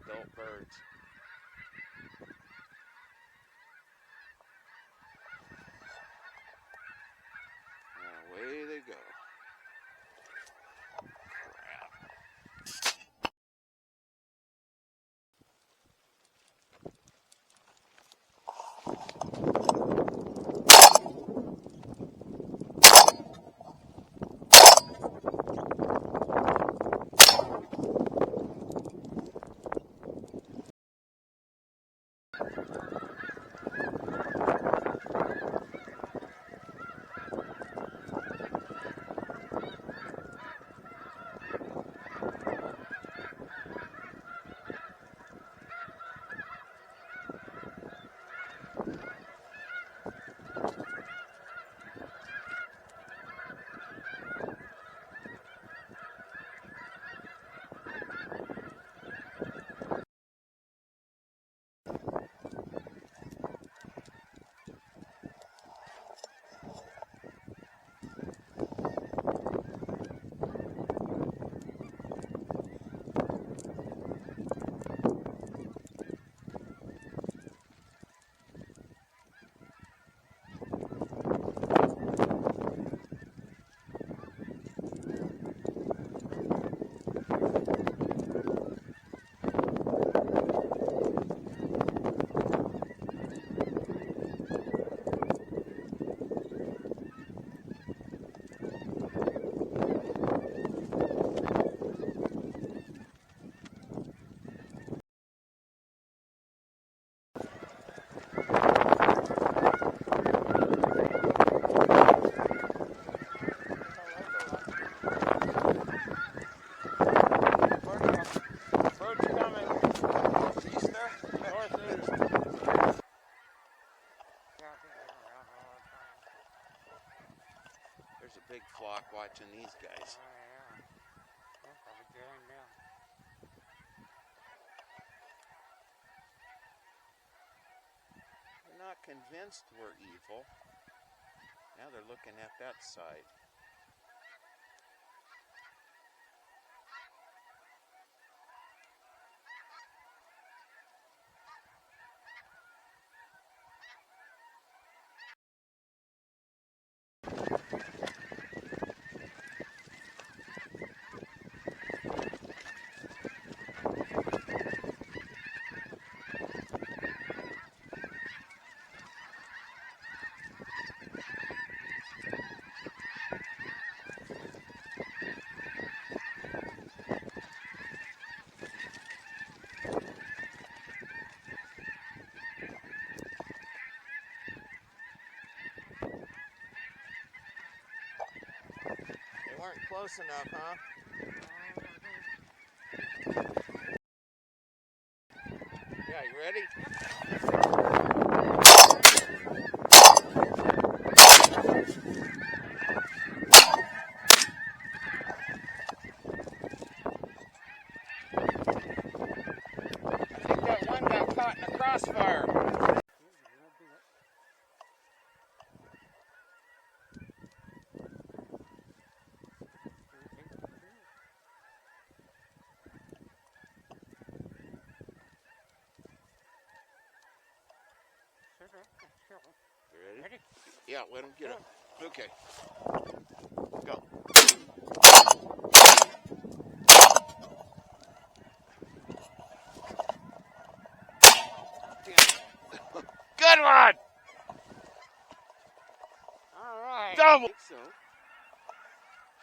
adult birds. And away they go. There's a big flock watching these guys. Oh, yeah. They're probably going down. They're not convinced we're evil. Now they're looking at that side. They weren't close enough, huh? Yeah, you ready? I think that one got caught in a crossfire. You ready? Yeah, let him get up. Okay. Go. Good one! All right. Double! So,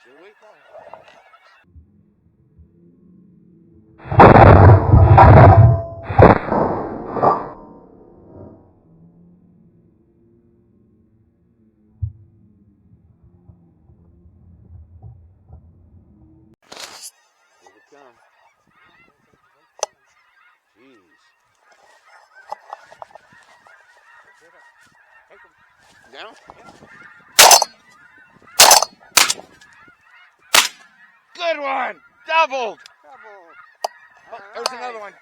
should we? Here we come. Jeez. Take them. Down? Yeah. Good one! Doubled! Double. Oh, there's another one.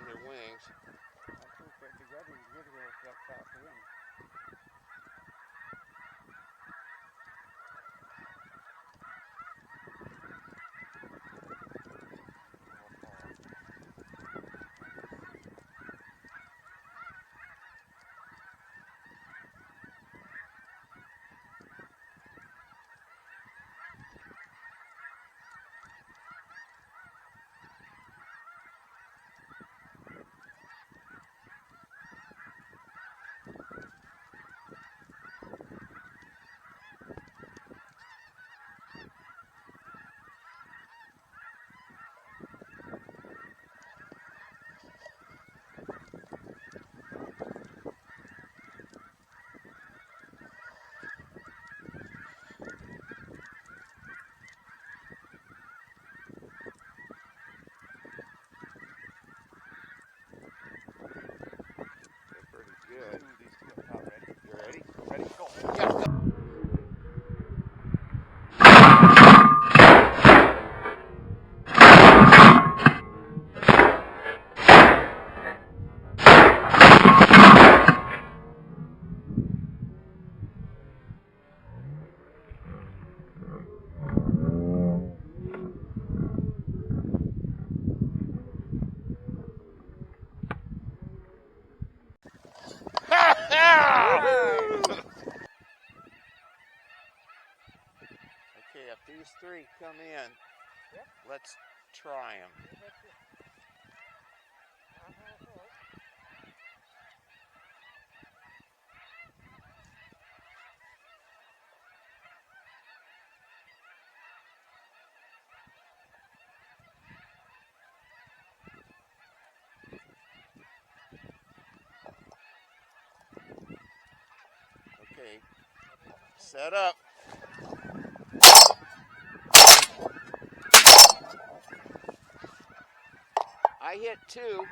their wings. I think that the other video got south wind. Good. Ooh, these two are about ready. You ready? Ready, go. Yeah, go. Okay, if these three come in, Yep. let's try them. Okay, set up. I hit two.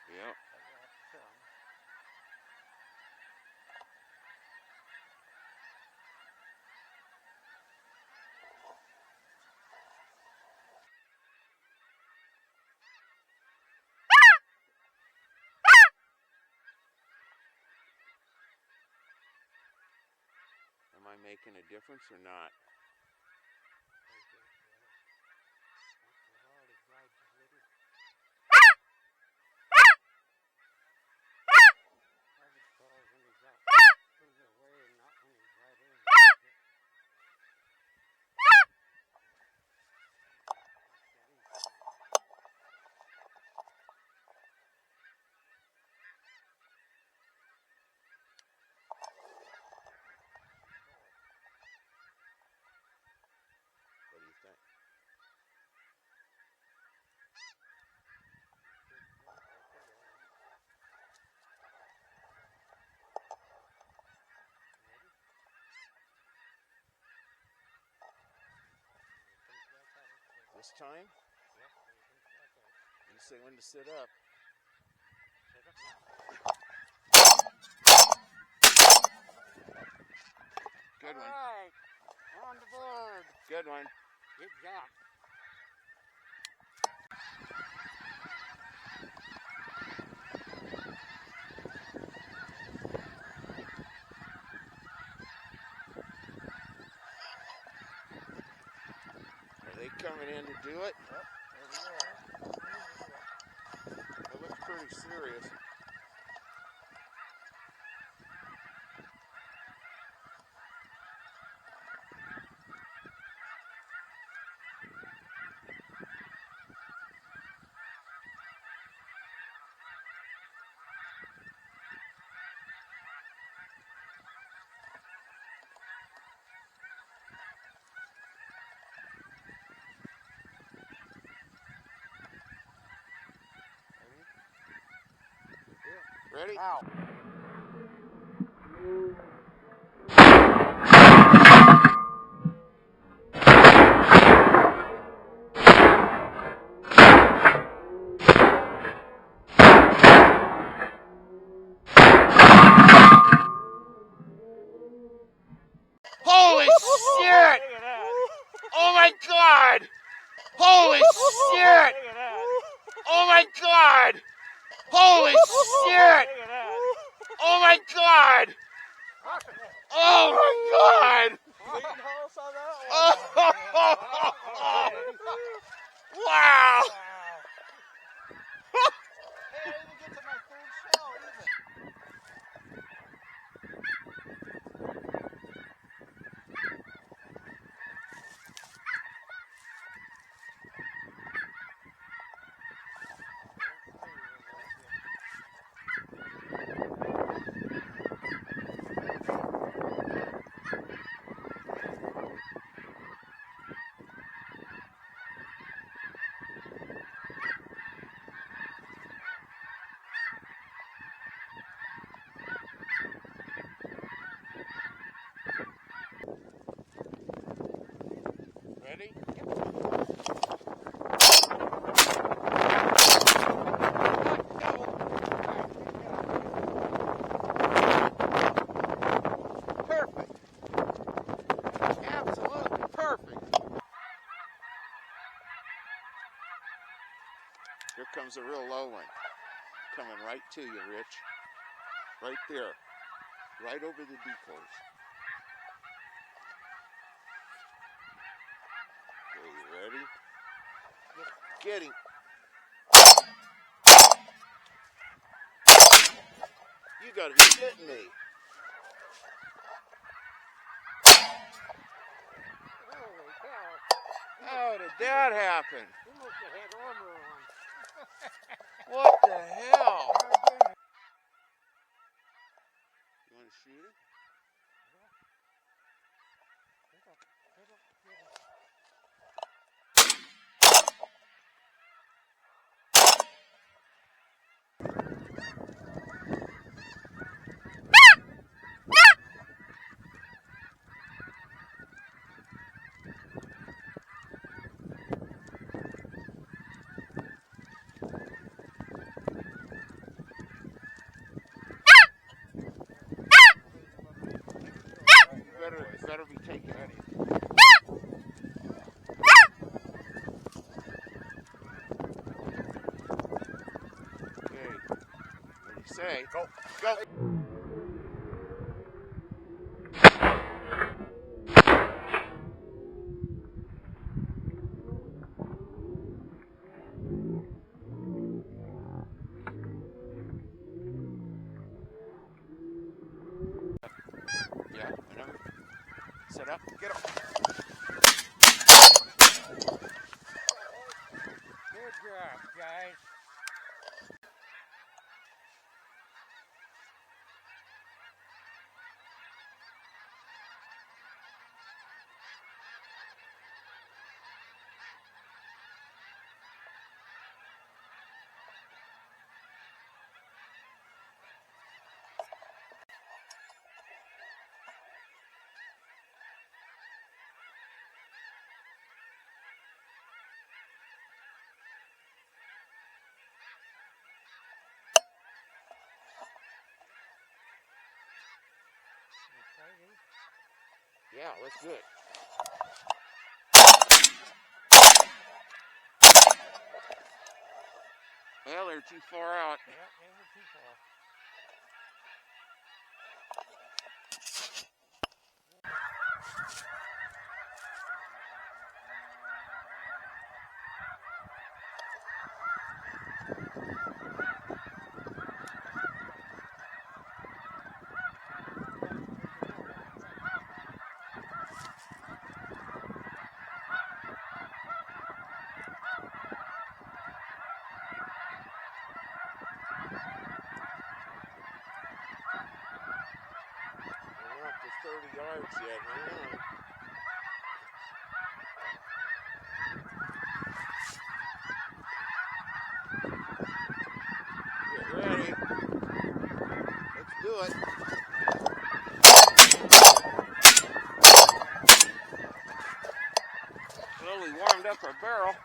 Yep. Am I making a difference or not? What do you think? This time? You say when to sit up. Good one. All right, on the board. Good one. Good job. Are they coming in to do it? Yep, there we are. It looks pretty serious. Ready? Ow. Holy shit! Look at that. Oh my god! Holy shit! Look at that. Oh my god! Holy shit! Look at that. Oh my god! Oh my god! Clean house on that Oh, one. wow! Hey, I didn't get to my third shell either. Ready? Perfect. Absolutely perfect. Here comes a real low one. Coming right to you, Rich. Right there. Right over the decoys. Okay, you ready? Get him. You gotta be kidding me. Holy cow. How did that happen? He must have had armor on. What the hell? You want to shoot it? You better be taking it. Okay. What do you say? Go. Go. Yeah, whenever. Set up. Get up. Good job, guys. Yeah, let's do it. Well, they're too far out. Yep, they were too far. We're not to 30 yards yet. Hang on. Get ready. do it. Well, we warmed up our barrel.